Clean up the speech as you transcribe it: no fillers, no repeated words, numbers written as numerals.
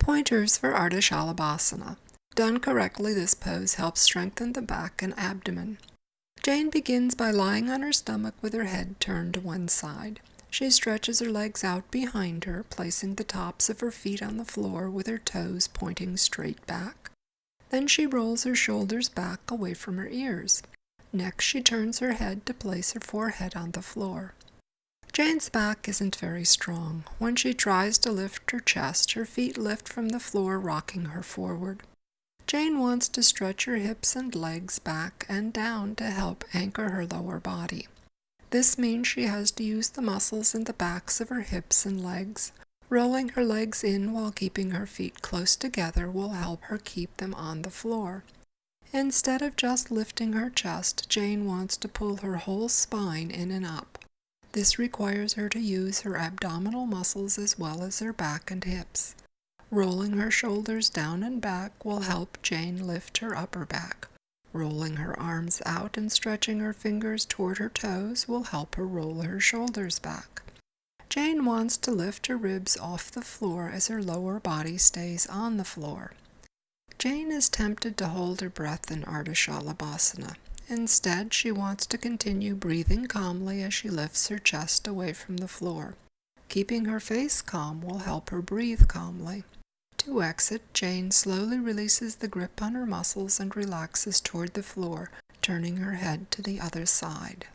Pointers for Ardha Salabhasana. Done correctly, this pose helps strengthen the back and abdomen. Jane begins by lying on her stomach with her head turned to one side. She stretches her legs out behind her, placing the tops of her feet on the floor with her toes pointing straight back. Then she rolls her shoulders back away from her ears. Next, she turns her head to place her forehead on the floor. Jane's back isn't very strong. When she tries to lift her chest, her feet lift from the floor, rocking her forward. Jane wants to stretch her hips and legs back and down to help anchor her lower body. This means she has to use the muscles in the backs of her hips and legs. Rolling her legs in while keeping her feet close together will help her keep them on the floor. Instead of just lifting her chest, Jane wants to pull her whole spine in and up. This requires her to use her abdominal muscles as well as her back and hips. Rolling her shoulders down and back will help Jane lift her upper back. Rolling her arms out and stretching her fingers toward her toes will help her roll her shoulders back. Jane wants to lift her ribs off the floor as her lower body stays on the floor. Jane is tempted to hold her breath in Ardha Salabhasana. Instead, she wants to continue breathing calmly as she lifts her chest away from the floor. Keeping her face calm will help her breathe calmly. To exit, Jane slowly releases the grip on her muscles and relaxes toward the floor, turning her head to the other side.